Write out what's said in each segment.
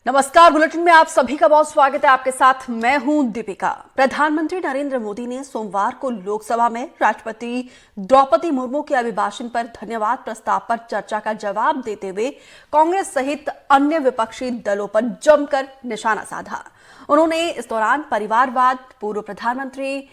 नमस्कार। बुलेटिन में आप सभी का बहुत स्वागत है। आपके साथ मैं हूं दीपिका। प्रधानमंत्री नरेंद्र मोदी ने सोमवार को लोकसभा में राष्ट्रपति द्रौपदी मुर्मू के अभिभाषण पर धन्यवाद प्रस्ताव पर चर्चा का जवाब देते हुए कांग्रेस सहित अन्य विपक्षी दलों पर जमकर निशाना साधा। उन्होंने इस दौरान परिवारवाद, पूर्व प्रधानमंत्री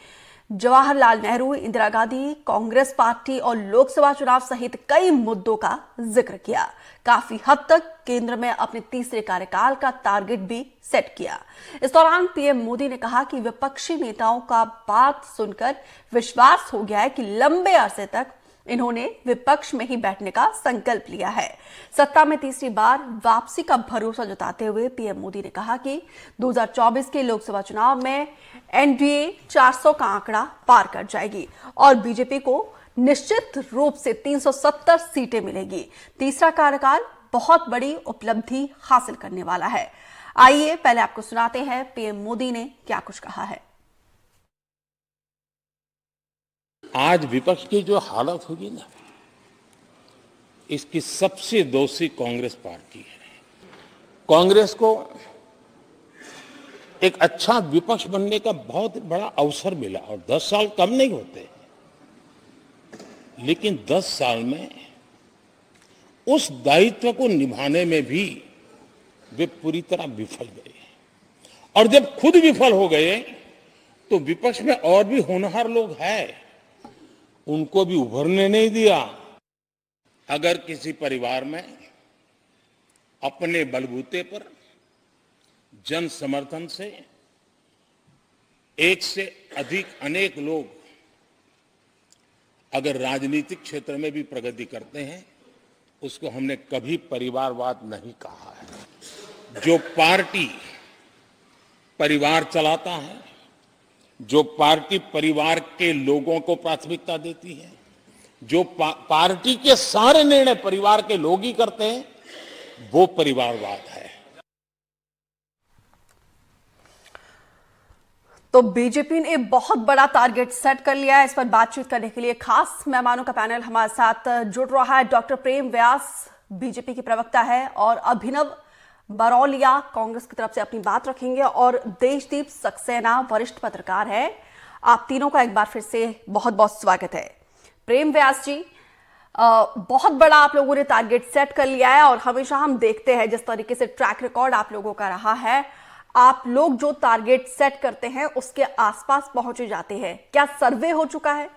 जवाहरलाल नेहरू, इंदिरा गांधी, कांग्रेस पार्टी और लोकसभा चुनाव सहित कई मुद्दों का जिक्र किया। काफी हद तक केंद्र में अपने तीसरे कार्यकाल का टारगेट भी सेट किया। इस दौरान पीएम मोदी ने कहा कि विपक्षी नेताओं का बात सुनकर विश्वास हो गया है कि लंबे अरसे तक इन्होंने विपक्ष में ही बैठने का संकल्प लिया है। सत्ता में तीसरी बार वापसी का भरोसा जताते हुए पीएम मोदी ने कहा कि 2024 के लोकसभा चुनाव में एनडीए 400 का आंकड़ा पार कर जाएगी और बीजेपी को निश्चित रूप से 370 सीटें मिलेगी। तीसरा कार्यकाल बहुत बड़ी उपलब्धि हासिल करने वाला है। आइए पहले आपको सुनाते हैं पीएम मोदी ने क्या कुछ कहा है। आज विपक्ष की जो हालत होगी ना, इसकी सबसे दोषी कांग्रेस पार्टी है। कांग्रेस को एक अच्छा विपक्ष बनने का बहुत बड़ा अवसर मिला और 10 साल कम नहीं होते, लेकिन 10 साल में उस दायित्व को निभाने में भी वे पूरी तरह विफल गए। और जब खुद विफल हो गए तो विपक्ष में और भी होनहार लोग हैं, उनको भी उभरने नहीं दिया। अगर किसी परिवार में अपने बलबूते पर जन समर्थन से एक से अधिक अनेक लोग अगर राजनीतिक क्षेत्र में भी प्रगति करते हैं, उसको हमने कभी परिवारवाद नहीं कहा है। जो पार्टी परिवार चलाता है, जो पार्टी परिवार के लोगों को प्राथमिकता देती है, जो पार्टी के सारे निर्णय परिवार के लोग ही करते हैं, वो परिवारवाद है। तो बीजेपी ने बहुत बड़ा टारगेट सेट कर लिया है। इस पर बातचीत करने के लिए खास मेहमानों का पैनल हमारे साथ जुड़ रहा है। डॉक्टर प्रेम व्यास बीजेपी के प्रवक्ता है और अभिनव बरौलिया कांग्रेस की तरफ से अपनी बात रखेंगे और देशदीप सक्सेना वरिष्ठ पत्रकार है। आप तीनों का एक बार फिर से बहुत बहुत स्वागत है। प्रेम व्यास जी, बहुत बड़ा आप लोगों ने टारगेट सेट कर लिया है और हमेशा हम देखते हैं जिस तरीके से ट्रैक रिकॉर्ड आप लोगों का रहा है, आप लोग जो टारगेट सेट करते हैं उसके आसपास पहुंचे जाते हैं। क्या सर्वे हो चुका है?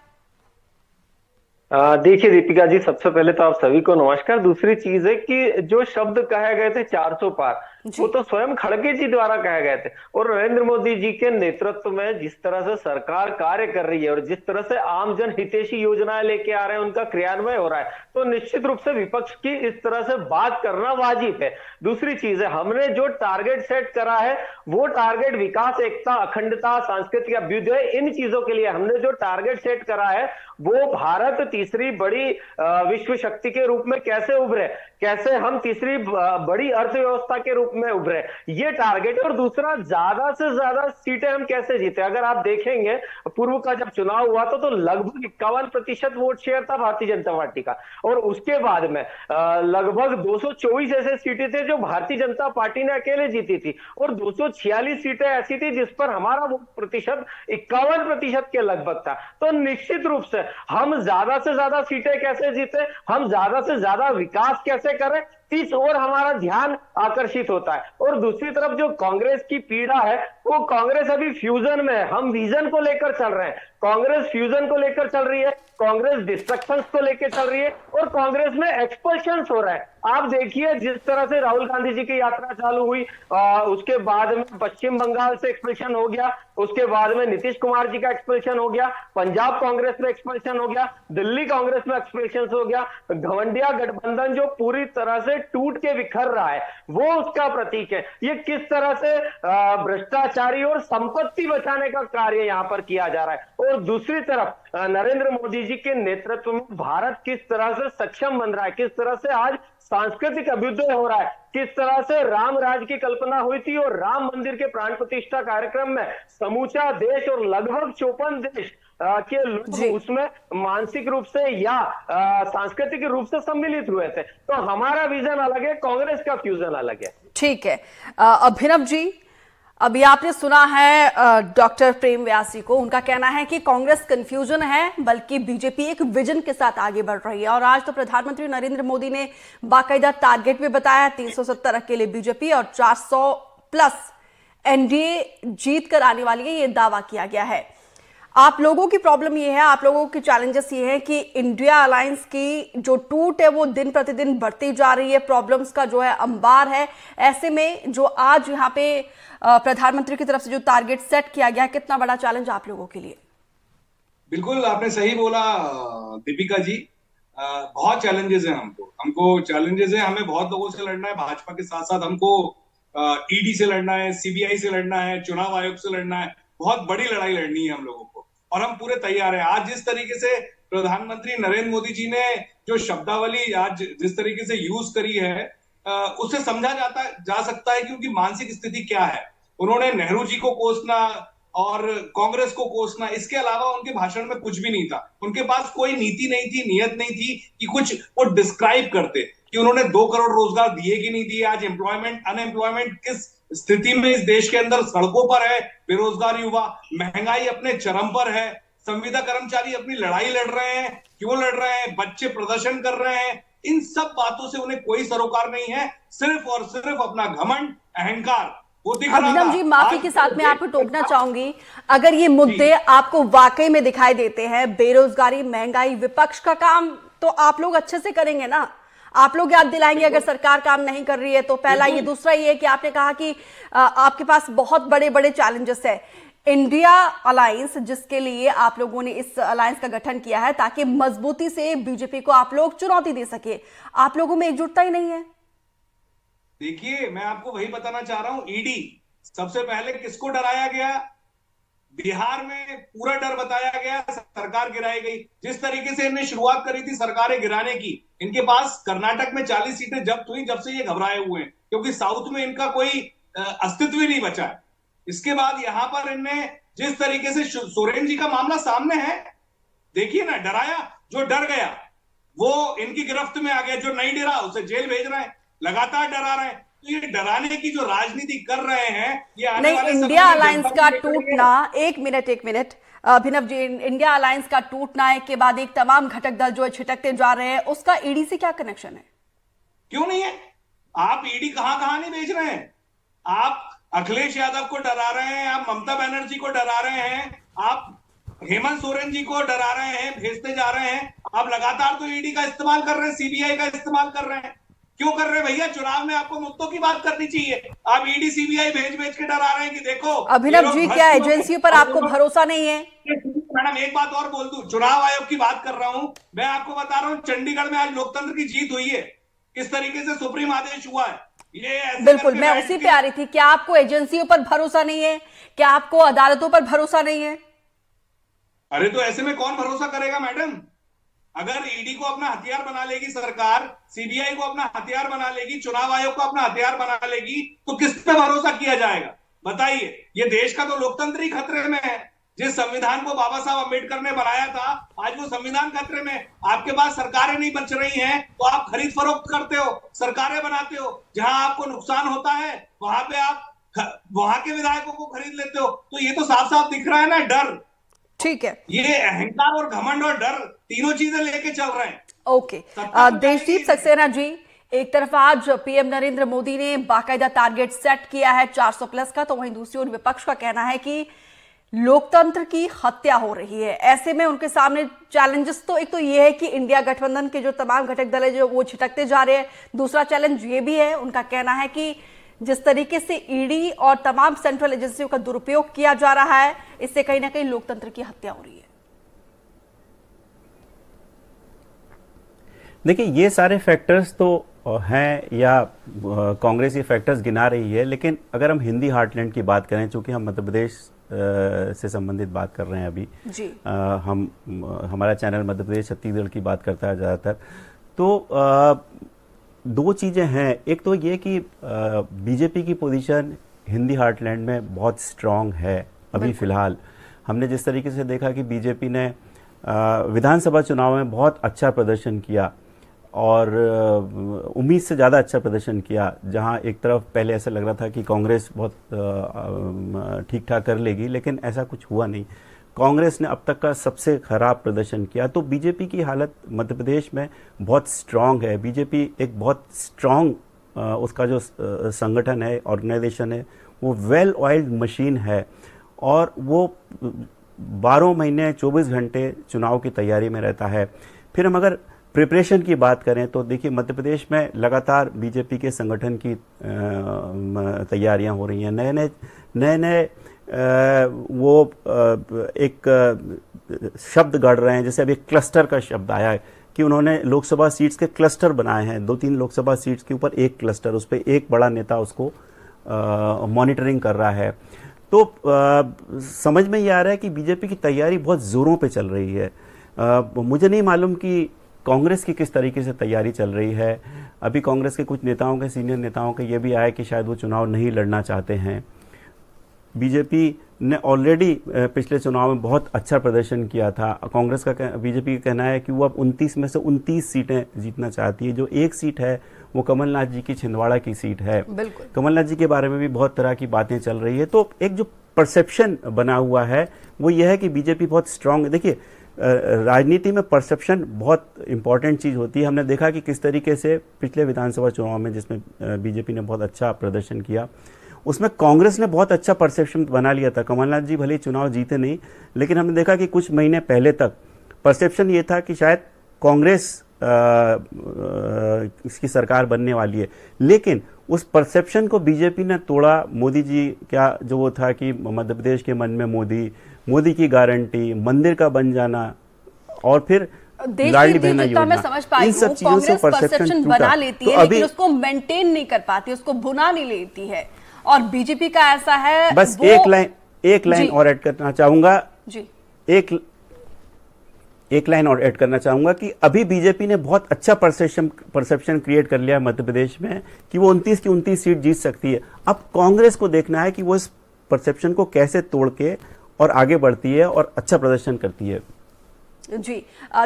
देखिए दीपिका जी, सबसे पहले तो आप सभी को नमस्कार। दूसरी चीज है कि जो शब्द कहे गए थे 400 पार, वो तो स्वयं खड़गे जी द्वारा कहे गए थे। और नरेंद्र मोदी जी के नेतृत्व में जिस तरह से सरकार कार्य कर रही है और जिस तरह से आम जन हितैषी योजनाएं लेके आ रहे हैं, उनका क्रियान्वयन हो रहा है, तो निश्चित रूप से विपक्ष की इस तरह से बात करना वाजिब है। दूसरी चीज है, हमने जो टारगेट सेट करा है वो टारगेट विकास, एकता, अखंडता, सांस्कृतिक अभ्युदय, इन चीजों के लिए हमने जो टारगेट सेट करा है वो भारत तीसरी बड़ी विश्व शक्ति के रूप में कैसे उभरे, कैसे हम तीसरी बड़ी अर्थव्यवस्था के रूप में उभरे, ये टारगेट। और दूसरा, ज्यादा से ज्यादा सीटें हम कैसे जीते। अगर आप देखेंगे पूर्व का जब चुनाव हुआ तो लगभग 51% वोट शेयर था भारतीय जनता पार्टी का, और उसके बाद में लगभग 224 ऐसे सीटें थे जो भारतीय जनता पार्टी ने अकेले जीती थी, और 246 सीटें ऐसी थी जिस पर हमारा वोट प्रतिशत 51% के लगभग था। तो निश्चित रूप से हम ज्यादा से ज्यादा सीटें कैसे जीते, हम ज्यादा से ज्यादा विकास कैसे करें, इस ओर हमारा ध्यान आकर्षित होता है। और दूसरी तरफ जो कांग्रेस की पीड़ा है, वो कांग्रेस अभी फ्यूजन में है। हम विजन को लेकर चल रहे हैं, कांग्रेस फ्यूजन को लेकर चल रही है, कांग्रेस डिस्ट्रक्शंस को लेकर चल रही है, और कांग्रेस में एक्सपल्शंस हो रहा है। आप देखिए जिस तरह से राहुल गांधी जी की यात्रा चालू हुई, उसके बाद में पश्चिम बंगाल से एक्सपल्शन हो गया, उसके बाद में नीतीश कुमार जी का एक्सपल्शन हो गया, पंजाब कांग्रेस में एक्सपल्शन हो गया, दिल्ली कांग्रेस में एक्सपल्शन हो गया। घमंडिया गठबंधन जो पूरी तरह से टूट के बिखर रहा है, वो उसका प्रतीक है। ये किस तरह से भ्रष्टाचारी और संपत्ति बचाने का कार्य यहां पर किया जा रहा है। और दूसरी तरफ नरेंद्र मोदी जी के नेतृत्व में भारत किस तरह से सक्षम बन रहा है, किस तरह से आज सांस्कृतिक अभ्युदय हो रहा है, किस तरह से राम राज की कल्पना हुई थी और राम मंदिर के प्राण प्रतिष्ठा कार्यक्रम में समूचा देश और लगभग 54 देश के लोग उसमें मानसिक रूप से या सांस्कृतिक रूप से सम्मिलित हुए थे। तो हमारा विजन अलग है, कांग्रेस का फ्यूजन अलग है। ठीक है। अभिनव जी, अभी आपने सुना है डॉक्टर प्रेम व्यास जी को। उनका कहना है कि कांग्रेस कंफ्यूजन है, बल्कि बीजेपी एक विजन के साथ आगे बढ़ रही है। और आज तो प्रधानमंत्री नरेंद्र मोदी ने बाकायदा टारगेट भी बताया, 370 अकेले बीजेपी और 400 प्लस एनडीए जीत कर आने वाली है, ये दावा किया गया है। आप लोगों की प्रॉब्लम ये है, आप लोगों की चैलेंजेस ये है कि इंडिया अलायंस की जो टूट है वो दिन प्रतिदिन बढ़ती जा रही है, प्रॉब्लम्स का जो है अंबार है। ऐसे में जो आज यहाँ पे प्रधानमंत्री की तरफ से जो टारगेट सेट किया गया, कितना बड़ा चैलेंज आप लोगों के लिए? बिल्कुल आपने सही बोला दीपिका जी। बहुत चैलेंजेस हैं, हमको चैलेंजेस है। हमें बहुत लोगों से लड़ना है, भाजपा के साथ साथ हमको ईडी से लड़ना है, सीबीआई से लड़ना है, चुनाव आयोग से लड़ना है। बहुत बड़ी लड़ाई लड़नी है हम लोगों को, और हम पूरे तैयार हैं। आज जिस तरीके से प्रधानमंत्री नरेंद्र मोदी जी ने जो शब्दावली आज जिस तरीके से यूज करी है, उससे समझा जा सकता है कि उनकी मानसिक स्थिति क्या है। उन्होंने नेहरू जी को कोसना और कांग्रेस को कोसना, इसके अलावा उनके भाषण में कुछ भी नहीं था। उनके पास कोई नीति नहीं थी, नियत नहीं थी कि कुछ वो डिस्क्राइब करते कि उन्होंने 2 करोड़ रोजगार दिए कि नहीं दिए। आज अनएम्प्लॉयमेंट किस स्थिति में इस देश के अंदर सड़कों पर है, बेरोजगार युवा, महंगाई अपने चरम पर है, संविदा कर्मचारी अपनी लड़ाई लड़ रहे हैं, क्यों लड़ रहे हैं, बच्चे प्रदर्शन कर रहे हैं। इन सब बातों से उन्हें कोई सरोकार नहीं है, सिर्फ और सिर्फ अपना घमंड, अहंकार। अभिनव जी, माफी के साथ मैं आपको टोकना चाहूंगी, अगर ये मुद्दे आपको वाकई में दिखाई देते हैं, बेरोजगारी, महंगाई, विपक्ष का काम तो आप लोग अच्छे से करेंगे ना? आप लोग याद दिलाएंगे अगर सरकार काम नहीं कर रही है तो? पहला ये। दूसरा ये कि आपने कहा कि आपके पास बहुत बड़े बड़े चैलेंजेस है। इंडिया अलायंस, जिसके लिए आप लोगों ने इस अलायंस का गठन किया है ताकि मजबूती से बीजेपी को आप लोग चुनौती दे सके, आप लोगों में एकजुटता ही नहीं है। देखिए, मैं आपको वही बताना चाह रहा हूं। ईडी सबसे पहले किसको डराया गया? बिहार में पूरा डर बताया गया, सरकार गिराई गई। जिस तरीके से इन्हें शुरुआत करी थी सरकारें गिराने की, इनके पास कर्नाटक में 40 सीटें जब्त हुई जब से ये घबराए हुए हैं, क्योंकि साउथ में इनका कोई अस्तित्व ही नहीं बचा है। इसके बाद यहां पर इनने जिस तरीके से सोरेन जी का मामला सामने है, देखिए ना, डराया, जो डर गया वो इनकी गिरफ्त में आ गया, जो नहीं डरा उसे जेल भेज रहे हैं, लगातार डरा रहे हैं। तो ये डराने की जो राजनीति कर रहे हैं, ये आने नहीं, वाले इंडिया अलायंस का टूटना, एक minute Abhinav ji, India alliance का टूटना के बाद एक तमाम घटक दल जो है छिटकते जा रहे हैं, उसका ईडी से क्या कनेक्शन है? क्यों नहीं है? आप ईडी कहां नहीं भेज रहे हैं? आप अखिलेश यादव को डरा रहे हैं, आप ममता बनर्जी को डरा रहे हैं, आप हेमंत सोरेन जी को डरा रहे हैं, भेजते जा रहे हैं। आप लगातार तो ईडी का इस्तेमाल कर रहे हैं, सीबीआई का इस्तेमाल कर रहे हैं। क्यों कर रहे हैं भैया? चुनाव में आपको मुद्दों की बात करनी चाहिए। आप ईडी सीबीआई भेज के डरा रहे हैं कि देखो। अभिनव जी, क्या एजेंसियों पर आपको भरोसा नहीं है? मैडम, एक बात और बोल दूं, चुनाव आयोग की बात कर रहा हूं, मैं आपको बता रहा हूं, चंडीगढ़ में आज लोकतंत्र की जीत हुई है। किस तरीके से सुप्रीम आदेश हुआ है, ये बिल्कुल मैं उसी पे आ रही थी। क्या आपको एजेंसियों पर भरोसा नहीं है? क्या आपको अदालतों पर भरोसा नहीं है? अरे तो ऐसे में कौन भरोसा करेगा मैडम? अगर ईडी को अपना हथियार बना लेगी सरकार, सीबीआई को अपना हथियार बना लेगी, चुनाव आयोग को अपना हथियार बना लेगी, तो किस पे भरोसा किया जाएगा? बताइए। ये देश का तो लोकतंत्र ही खतरे में है। जिस संविधान को बाबा साहब अम्बेडकर ने बनाया था, आज वो संविधान खतरे में। आपके पास सरकारें नहीं बच रही हैं, तो आप खरीद फरोख्त करते हो, सरकारें बनाते हो। जहां आपको नुकसान होता है वहां पे आप वहां के विधायकों को खरीद लेते हो। तो ये तो साफ साफ दिख रहा है ना, डर। ठीक है, ये अहंकार और घमंड और डर, तीनों चीजें लेके चल रहे हैं। ओके। देशदीप सक्सेना जी, एक तरफ आज पीएम नरेंद्र मोदी ने बाकायदा टारगेट सेट किया है 400 प्लस का, तो वहीं दूसरी ओर विपक्ष का कहना है कि लोकतंत्र की हत्या हो रही है। ऐसे में उनके सामने चैलेंजेस तो एक तो ये है कि इंडिया गठबंधन के जो तमाम घटक दल है जो वो छिटकते जा रहे हैं। दूसरा चैलेंज ये भी है, उनका कहना है कि जिस तरीके से ईडी और तमाम सेंट्रल एजेंसियों का दुरुपयोग किया जा रहा है, इससे कहीं ना कहीं लोकतंत्र की हत्या हो रही है। देखिए, ये सारे फैक्टर्स तो हैं, या कांग्रेस ये फैक्टर्स गिना रही है, लेकिन अगर हम हिंदी हार्टलैंड की बात करें, चूंकि हम मध्य प्रदेश से संबंधित बात कर रहे हैं अभी जी। हमारा चैनल मध्य प्रदेश छत्तीसगढ़ की बात करता है ज़्यादातर, तो दो चीज़ें हैं। एक तो ये कि बीजेपी की पोजीशन हिंदी हार्टलैंड में बहुत स्ट्रांग है अभी फ़िलहाल। हमने जिस तरीके से देखा कि बीजेपी ने विधानसभा चुनाव में बहुत अच्छा प्रदर्शन किया, और उम्मीद से ज़्यादा अच्छा प्रदर्शन किया। जहां एक तरफ पहले ऐसा लग रहा था कि कांग्रेस बहुत ठीक ठाक कर लेगी, लेकिन ऐसा कुछ हुआ नहीं। कांग्रेस ने अब तक का सबसे खराब प्रदर्शन किया। तो बीजेपी की हालत मध्य प्रदेश में बहुत स्ट्रांग है। बीजेपी एक बहुत स्ट्रांग उसका जो संगठन है, ऑर्गेनाइजेशन है, वो वेल ऑयल्ड मशीन है और वो 12 महीने 24 घंटे चुनाव की तैयारी में रहता है। फिर हम अगर प्रिपरेशन की बात करें तो देखिए मध्य प्रदेश में लगातार बीजेपी के संगठन की तैयारियां हो रही हैं। नए नए वो एक शब्द गढ़ रहे हैं। जैसे अभी क्लस्टर का शब्द आया है कि उन्होंने लोकसभा सीट्स के क्लस्टर बनाए हैं। 2-3 लोकसभा सीट्स के ऊपर एक क्लस्टर, उस पर एक बड़ा नेता उसको मॉनिटरिंग कर रहा है। तो समझ में ये आ रहा है कि बीजेपी की तैयारी बहुत जोरों पे चल रही है। मुझे नहीं मालूम कि कांग्रेस की किस तरीके से तैयारी चल रही है। अभी कांग्रेस के कुछ नेताओं के, सीनियर नेताओं के ये भी आया कि शायद वो चुनाव नहीं लड़ना चाहते हैं। बीजेपी ने ऑलरेडी पिछले चुनाव में बहुत अच्छा प्रदर्शन किया था। कांग्रेस का, बीजेपी का कहना है कि वो अब 29 में से 29 सीटें जीतना चाहती है। जो एक सीट है वो कमलनाथ जी की छिंदवाड़ा की सीट है। कमलनाथ जी के बारे में भी बहुत तरह की बातें चल रही है। तो एक जो परसेप्शन बना हुआ है वो ये है कि बीजेपी बहुत स्ट्रांग है। देखिए राजनीति में परसेप्शन बहुत इंपॉर्टेंट चीज़ होती है। हमने देखा कि किस तरीके से पिछले विधानसभा चुनाव में, जिसमें बीजेपी ने बहुत अच्छा प्रदर्शन किया, उसमें कांग्रेस ने बहुत अच्छा परसेप्शन बना लिया था। कमलनाथ जी भले चुनाव जीते नहीं, लेकिन हमने देखा कि कुछ महीने पहले तक परसेप्शन ये था कि शायद कांग्रेस इसकी सरकार बनने वाली है। लेकिन उस परसेप्शन को बीजेपी ने तोड़ा। मोदी जी क्या जो वो था कि मध्य प्रदेश के मन में मोदी की गारंटी, मंदिर का बन जाना और फिर लाडली बहना योजना, इन सब चीजों से परसेप्शन बना लेती है, लेकिन उसको मेंटेन नहीं कर पाती, उसको भुना नहीं लेती है। और बीजेपी का ऐसा है। बस एक लाइन और ऐड करना चाहूंगा जी, एक लाइन और ऐड करना चाहूंगा कि अभी बीजेपी ने बहुत अच्छा परसेप्शन क्रिएट कर लिया मध्य प्रदेश में कि वो 29 की 29 सीट जीत सकती है। अब कांग्रेस को देखना है कि वो इस परसेप्शन को कैसे तोड़ के और आगे बढ़ती है और अच्छा प्रदर्शन करती है। जी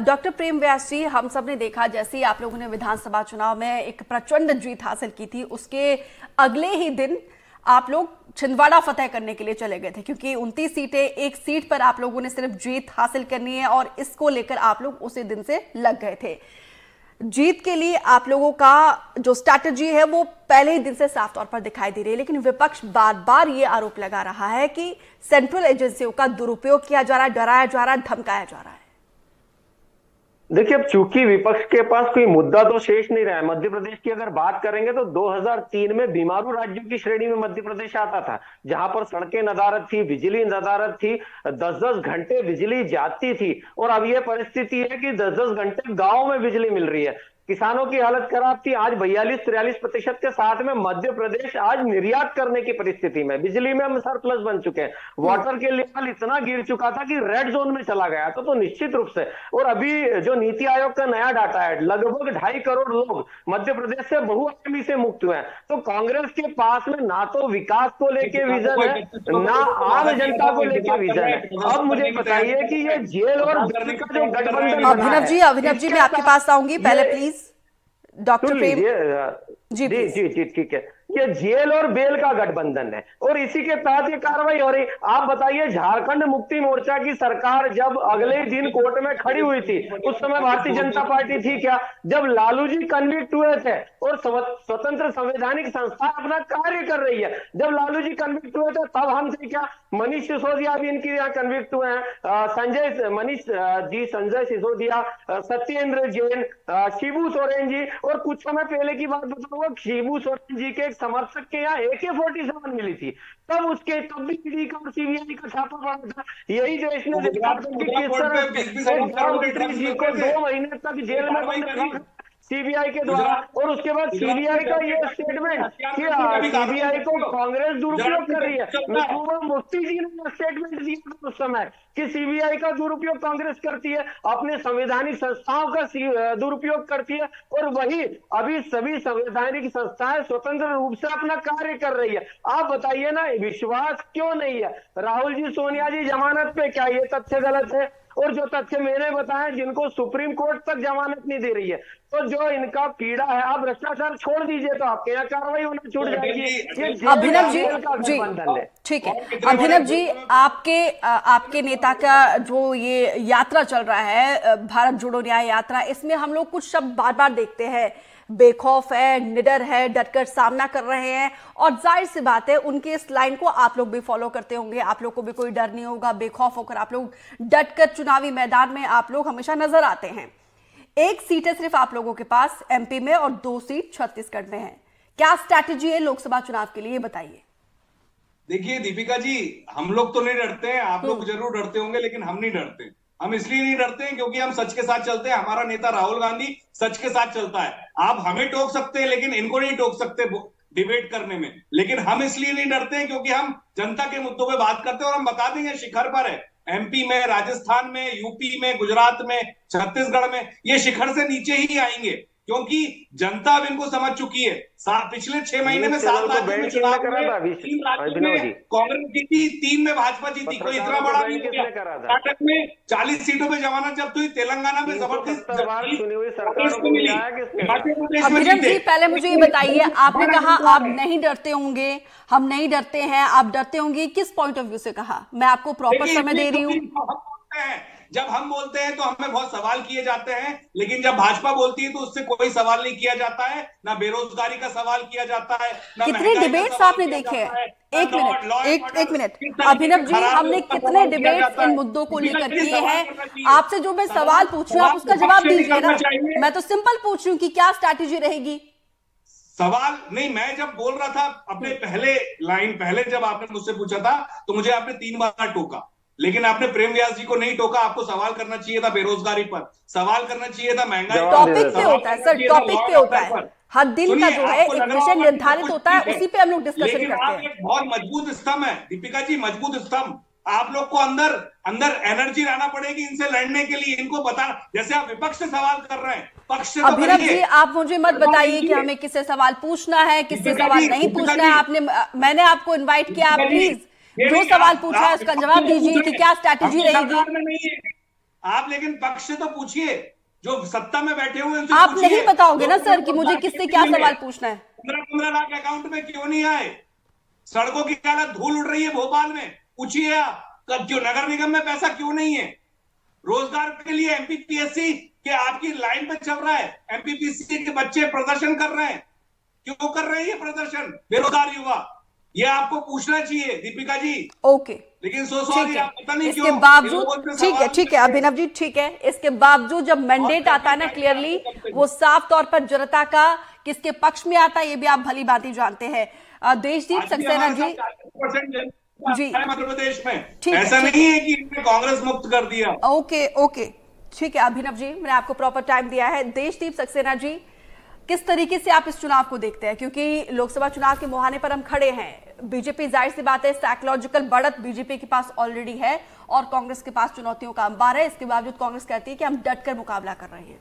डॉक्टर प्रेम व्यास जी, हम सब ने देखा जैसे ही आप लोगों ने विधानसभा चुनाव में एक प्रचंड जीत हासिल की थी, उसके अगले ही दिन आप लोग छिंदवाड़ा फतेह करने के लिए चले गए थे, क्योंकि 29 सीटें, एक सीट पर आप लोगों ने सिर्फ जीत हासिल करनी है और इसको लेकर आप लोग उसी दिन से लग गए थे। जीत के लिए आप लोगों का जो स्ट्रैटेजी है वो पहले ही दिन से साफ तौर पर दिखाई दे रही है, लेकिन विपक्ष बार बार ये आरोप लगा रहा है कि सेंट्रल एजेंसियों का दुरुपयोग किया जा रहा है, डराया जा रहा है, धमकाया जा रहा है। देखिए, अब चूंकि विपक्ष के पास कोई मुद्दा तो शेष नहीं रहा है। मध्य प्रदेश की अगर बात करेंगे तो 2003 में बीमारू राज्यों की श्रेणी में मध्य प्रदेश आता था, जहां पर सड़कें नदारद थी, बिजली नदारद थी, 10-10 घंटे बिजली जाती थी। और अब यह परिस्थिति है कि 10-10 घंटे गांव में बिजली मिल रही है। किसानों की हालत खराब थी। आज 42-43% के साथ में मध्य प्रदेश आज निर्यात करने की परिस्थिति में, बिजली में हम सरप्लस बन चुके हैं। वाटर के लेवल इतना गिर चुका था कि रेड जोन में चला गया था। तो निश्चित रूप से, और अभी जो नीति आयोग का नया डाटा है, लगभग 2.5 करोड़ लोग मध्य प्रदेश से बहुआयामी से मुक्त हुए हैं। तो कांग्रेस के पास में ना तो विकास को लेके विजन है, ना आम जनता को लेके विजन है। अब मुझे बताइए कि ये जेल और दिल्ली का जो गठबंधन, अभिनव जी मैं आपके पास आऊंगी, पहले प्लीज डॉक्टर प्रेम जी ठीक है। ये जेल और बेल का गठबंधन है और इसी के तहत ये कार्रवाई हो रही। आप बताइए, झारखंड मुक्ति मोर्चा की सरकार जब अगले ही दिन कोर्ट में खड़ी हुई थी, उस समय भारतीय जनता पार्टी थी क्या? जब लालू जी कन्विक्ट हुए थे और स्वतंत्र संवैधानिक संस्था अपना कार्य कर रही है, जब लालू जी कन्विक्ट हुए थे तब हम थे क्या? मनीष सिसोदिया भी इनके यहाँ कन्विक्ट हुए हैं, संजय सिसोदिया, सत्येंद्र जैन, शिबू सोरेन जी। और कुछ समय पहले की बात बताऊंगा, शिबू सोरेन जी के समर्थक के यहाँ AK-47 मिली थी, तब भी ईडी का और सीबीआई का छापा पड़ा था। यही देश ने देखा कि किस तरह जी को 2 महीने तक जेल में बंद रखा सीबीआई के द्वारा। और उसके बाद सीबीआई का ये स्टेटमेंट कि सीबीआई को कांग्रेस दुरुपयोग कर रही है। महबूबा मुफ्ती जी ने स्टेटमेंट दिया उस समय कि सीबीआई का दुरुपयोग कांग्रेस करती है, अपने संवैधानिक संस्थाओं का दुरुपयोग करती है। और वही अभी सभी संवैधानिक संस्थाएं स्वतंत्र रूप से अपना कार्य कर रही है। आप बताइए ना, विश्वास क्यों नहीं है? राहुल जी, सोनिया जी जमानत पे, क्या ये तथ्य गलत है? और जो तथ्य मैंने बताया, जिनको सुप्रीम कोर्ट तक जमानत नहीं दे रही है, तो जो इनका कीड़ा है, आप भ्रष्टाचार छोड़ दीजिए तो आपके यहाँ कार्रवाई होना छूट जाएगी। ये जेल अभिनव जी, का जी गठबंधन है। ठीक है। अभिनव जी, आपके नेता का जो ये यात्रा चल रहा है, भारत जोड़ो न्याय यात्रा, इसमें हम लोग कुछ शब्द बार बार देखते हैं, बेखौफ है, निडर है, डटकर सामना कर रहे हैं, और जाहिर सी बात है उनके इस लाइन को आप लोग भी फॉलो करते होंगे, आप लोग को भी कोई डर नहीं होगा, बेखौफ होकर आप लोग डटकर चुनावी मैदान में आप लोग हमेशा नजर आते हैं। एक सीट है सिर्फ आप लोगों के पास एमपी में और 2 सीट छत्तीसगढ़ में है, क्या स्ट्रैटेजी है लोकसभा चुनाव के लिए, बताइए। देखिए दीपिका जी, हम लोग तो नहीं डरते हैं, आप लोग जरूर डरते होंगे, लेकिन हम नहीं डरते। हम इसलिए नहीं डरते हैं क्योंकि हम सच के साथ चलते हैं। हमारा नेता राहुल गांधी सच के साथ चलता है। आप हमें टोक सकते हैं, लेकिन इनको नहीं टोक सकते डिबेट करने में। लेकिन हम इसलिए नहीं डरते हैं क्योंकि हम जनता के मुद्दों पे बात करते हैं, और हम बता देंगे शिखर पर है। एमपी में, राजस्थान में, यूपी में, गुजरात में, छत्तीसगढ़ में, ये शिखर से नीचे ही आएंगे, क्योंकि जनता अब इनको समझ चुकी है। पिछले 6 महीने में 7 राज्यों में चुनाव हुए, 3 राज्यों में कांग्रेस जीती, 3 में भाजपा जीती। कोई इतना बड़ा नहीं हो गया। कर्नाटक में 40 सीटों पे जमानत जब्त हुई, तेलंगाना में जबरदस्त। अभिनव जी, पहले मुझे ये बताइए, आपने कहा आप नहीं डरते होंगे, हम नहीं डरते हैं, आप डरते होंगे, किस पॉइंट ऑफ व्यू से कहा? मैं आपको प्रॉपर समय दे रही हूँ। जब हम बोलते हैं तो हमें बहुत सवाल किए जाते हैं, लेकिन जब भाजपा बोलती है तो उससे कोई सवाल नहीं किया जाता है। ना बेरोजगारी का सवाल किया जाता है, ना कितने डिबेट्स आपने देखे हैं? एक मिनट अभिनव जी, हमने कितने डिबेट्स इन मुद्दों को लेकर किए हैं? आपसे जो मैं सवाल पूछ रही हूँ आप उसका जवाब दीजिए ना। मैं तो सिंपल पूछ रही हूँ कि क्या स्ट्रैटेजी रहेगी। सवाल नहीं, मैं जब बोल रहा था अपने पहले जब आपने मुझसे पूछा था तो मुझे आपने 3 बार टोका, लेकिन आपने प्रेम व्यास जी को नहीं टोका। आपको सवाल करना चाहिए था बेरोजगारी पर, सवाल करना चाहिए था महंगाई। टॉपिक पे होता है सर, टॉपिक पे होता है। हर दिन का जो है एक विषय निर्धारित होता है, उसी पे हम लोग डिस्कशन करते हैं। एक बहुत मजबूत स्तंभ है दीपिका जी, मजबूत स्तंभ। आप लोग को अंदर एनर्जी लाना पड़ेगी इनसे लड़ने के लिए। इनको बता, जैसे आप विपक्ष से सवाल कर रहे हैं, पक्ष से। अभिनव जी, आप मुझे मत बताइए कि हमें किससे सवाल पूछना है, किससे सवाल नहीं पूछना है। मैंने आपको इन्वाइट किया, प्लीज जो सवाल पूछा है उसका जवाब दीजिए कि क्या स्ट्रैटेजी रहेगी। आप लेकिन पक्ष से तो पूछिए, जो सत्ता में बैठे हुए उनसे आप नहीं बताओगे ना सर कि मुझे किससे क्या सवाल पूछना है। 15 लाख अकाउंट में क्यों नहीं आए? सड़कों की हालत धूल उड़ रही है भोपाल में, पूछिए आप। क्यों नगर निगम में पैसा क्यों नहीं है? रोजगार के लिए एमपीपीएससी के आपकी लाइन पे चल रहा है, एमपीपीएससी के बच्चे प्रदर्शन कर रहे हैं। क्यों कर रहे हैं ये प्रदर्शन बेरोजगार युवा? ये आपको पूछना चाहिए दीपिका जी। ओके, लेकिन सॉरी, आप पता नहीं इसके बावजूद ठीक है अभिनव जी, ठीक है। इसके बावजूद जब मैंडेट आता है ना क्लियरली, वो साफ तौर पर जनता का किसके पक्ष में आता है ये भी आप भली भांति जानते हैं। देशदीप सक्सेना जी मध्य प्रदेश में ऐसा नहीं है कि इन्होंने कांग्रेस मुक्त कर दिया। ओके ठीक है अभिनव जी, मैंने आपको प्रॉपर टाइम दिया है। देशदीप सक्सेना जी, किस तरीके से आप इस चुनाव को देखते हैं? क्योंकि लोकसभा चुनाव के मुहाने पर हम खड़े हैं। बीजेपी, जाहिर सी बात है, साइकोलॉजिकल बढ़त बीजेपी के पास ऑलरेडी है और कांग्रेस के पास चुनौतियों का अंबार है। इसके बावजूद कांग्रेस कहती है कि हम डटकर मुकाबला कर रहे हैं।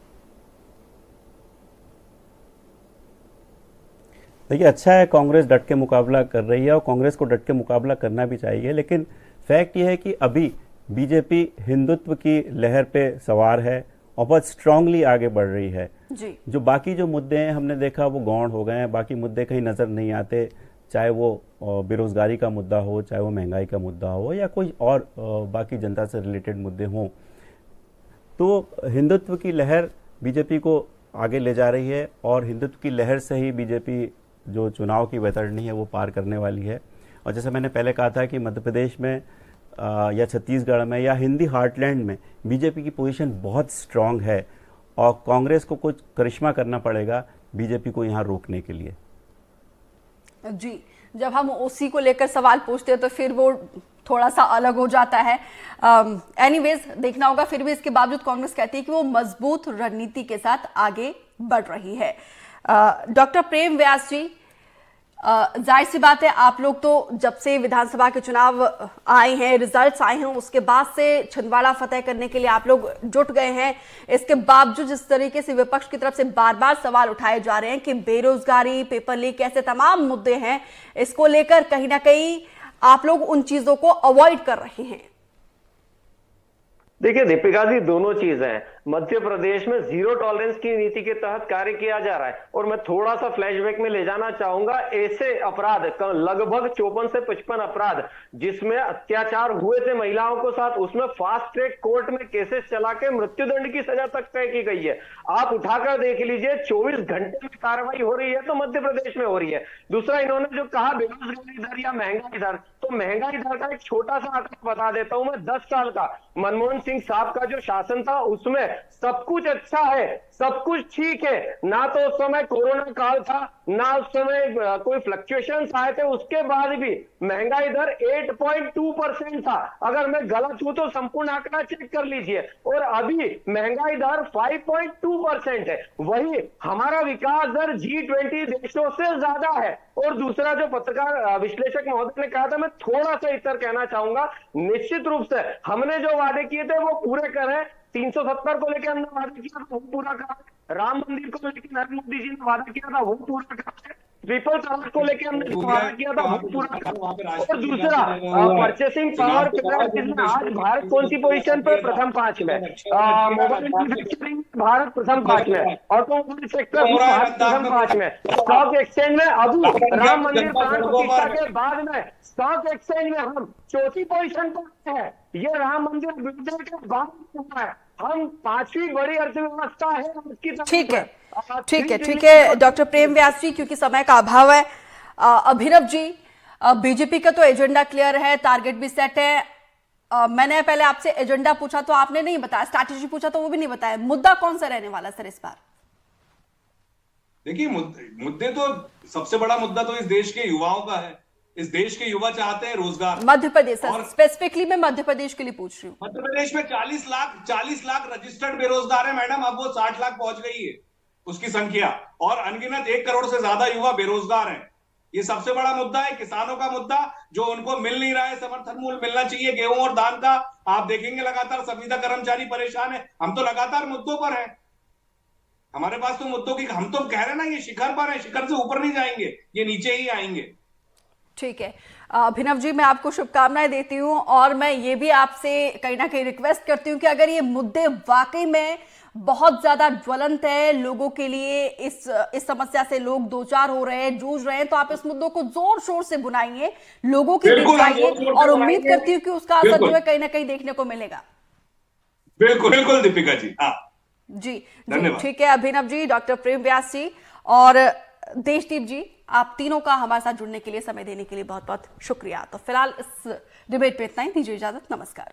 देखिए, अच्छा है कांग्रेस डट के मुकाबला कर रही है और कांग्रेस को डट के मुकाबला करना भी चाहिए, लेकिन फैक्ट ये है कि अभी बीजेपी हिंदुत्व की लहर पे सवार है और बहुत स्ट्रांगली आगे बढ़ रही है जी। जो बाकी जो मुद्दे हैं हमने देखा वो गौण हो गए हैं, बाकी मुद्दे कहीं नज़र नहीं आते, चाहे वो बेरोजगारी का मुद्दा हो, चाहे वो महंगाई का मुद्दा हो या कोई और बाकी जनता से रिलेटेड मुद्दे हों। तो हिंदुत्व की लहर बीजेपी को आगे ले जा रही है और हिंदुत्व की लहर से ही बीजेपी जो चुनाव की वैतरणी है वो पार करने वाली है। और जैसे मैंने पहले कहा था कि मध्य प्रदेश में या छत्तीसगढ़ में या हिंदी हार्टलैंड में बीजेपी की पोजीशन बहुत स्ट्रांग है और कांग्रेस को कुछ करिश्मा करना पड़ेगा बीजेपी को यहाँ रोकने के लिए। जी, जब हम ओसी को लेकर सवाल पूछते हैं तो फिर वो थोड़ा सा अलग हो जाता है। एनीवेज, देखना होगा। फिर भी इसके बावजूद कांग्रेस कहती है कि वो मजबूत रणनीति के साथ आगे बढ़ रही है। डॉक्टर प्रेम व्यास जी, जाहिर सी बात है, आप लोग तो जब से विधानसभा के चुनाव आए हैं, रिजल्ट्स आए हैं, उसके बाद से छिंदवाड़ा फतेह करने के लिए आप लोग जुट गए हैं। इसके बावजूद जिस तरीके से विपक्ष की तरफ से बार बार सवाल उठाए जा रहे हैं कि बेरोजगारी, पेपर लीक, ऐसे तमाम मुद्दे हैं, इसको लेकर कहीं ना कहीं आप लोग उन चीजों को अवॉइड कर रहे हैं। देखिए दीपिका जी, दोनों चीजें हैं। मध्य प्रदेश में जीरो टॉलरेंस की नीति के तहत कार्य किया जा रहा है, और मैं थोड़ा सा फ्लैशबैक में ले जाना चाहूंगा। ऐसे अपराध लगभग 54 से 55 अपराध जिसमें अत्याचार हुए थे महिलाओं के साथ, उसमें फास्ट ट्रैक कोर्ट में केसेस चला के मृत्युदंड की सजा तक तय की गई है। आप उठाकर देख लीजिए, 24 घंटे में कार्रवाई हो रही है तो मध्य प्रदेश में हो रही है। दूसरा, इन्होंने जो कहा बेरोजगारी दर या महंगाई दर, तो महंगाई दर का एक छोटा सा आंकड़ा बता देता हूं मैं। 10 साल का मनमोहन सिंह साहब का जो शासन था, उसमें सब कुछ अच्छा है, सब कुछ ठीक है। ना तो उस समय कोरोना काल था, ना उस समय कोई फ्लक्चुएशंस आए थे, उसके बाद भी महंगाई दर 8.2% था। अगर मैं गलत हूं तो संपूर्ण आंकड़ा चेक कर लीजिए। और अभी महंगाई दर 5.2% है। वही हमारा विकास दर G20 देशों से ज्यादा है। और दूसरा, जो पत्रकार विश्लेषक महोदय ने कहा था, मैं थोड़ा सा इतर कहना चाहूंगा। निश्चित रूप से हमने जो वादे किए थे वो पूरे करें। 370 को लेकर हमने वादा किया था, वो पूरा करें। राम मंदिर को लेकर नरेंद्र मोदी जी ने वादा किया था, वो पूरा करें। ट्रिपल तलाक को लेकर हमने वादा किया था, वो पूरा करें। और दूसरा, परचेसिंग पावर में आज भारत कौन सी पोजीशन पर? प्रथम 5 में। मोबाइल मैन्युफैक्चरिंग भारत प्रथम 5 में। ऑटोमोबाइल सेक्टर भारत प्रथम 5 में। स्टॉक एक्सचेंज में अभी राम मंदिर प्राण प्रतिष्ठा के बाद में स्टॉक एक्सचेंज में हम चौथी पोजीशन पर है। ये राम मंदिर बिल्डिंग के बाद हुआ है। हम 5वीं बड़ी अर्थव्यवस्था है उसकी। ठीक है, ठीक है, ठीक है डॉक्टर प्रेम व्यास जी, क्योंकि समय का अभाव है। अभिनव जी, बीजेपी का तो एजेंडा क्लियर है, टारगेट भी सेट है। मैंने पहले आपसे एजेंडा पूछा तो आपने नहीं बताया, स्ट्रैटेजी पूछा तो वो भी नहीं बताया। मुद्दा कौन सा रहने वाला सर इस बार? देखिए, मुद्दे तो सबसे बड़ा मुद्दा तो इस देश के युवाओं का है। इस देश के युवा चाहते हैं रोजगार। मध्य प्रदेश, स्पेसिफिकली मैं मध्य प्रदेश के लिए पूछ रही हूँ। मध्य प्रदेश में 40 लाख रजिस्टर्ड बेरोजगार है मैडम। अब वो 60 लाख पहुंच गई है उसकी संख्या, और अनगिनत 1 करोड़ से ज्यादा युवा बेरोजगार हैं। ये सबसे बड़ा मुद्दा है। किसानों का मुद्दा, जो उनको मिल नहीं रहा है समर्थन मूल्य मिलना चाहिए गेहूं और धान का। आप देखेंगे लगातार संविदा कर्मचारी परेशान है। हम तो लगातार मुद्दों पर हैं। हमारे पास तो मुद्दों की, हम तो कह रहे हैं ना, ये शिखर पर है, शिखर से ऊपर नहीं जाएंगे, ये नीचे ही आएंगे। ठीक है अभिनव जी, मैं आपको शुभकामनाएं देती हूं, और मैं ये भी आपसे कहीं ना कहीं रिक्वेस्ट करती हूं कि अगर ये मुद्दे वाकई में बहुत ज्यादा ज्वलंत है लोगों के लिए, इस समस्या से लोग दो चार हो रहे हैं, जूझ रहे हैं, तो आप इस मुद्दों को जोर शोर से बुनाइए, लोगों के बीच आइए, और उम्मीद करती हूँ कि उसका असर जो है कहीं ना कहीं देखने को मिलेगा। बिल्कुल बिल्कुल दीपिका जी। हाँ जी, ठीक है अभिनव जी, डॉक्टर प्रेम व्यास जी और देशदीप जी, आप तीनों का हमारे साथ जुड़ने के लिए, समय देने के लिए बहुत बहुत शुक्रिया। तो फिलहाल इस डिबेट पे इतना ही, दीजिए इजाजत, नमस्कार।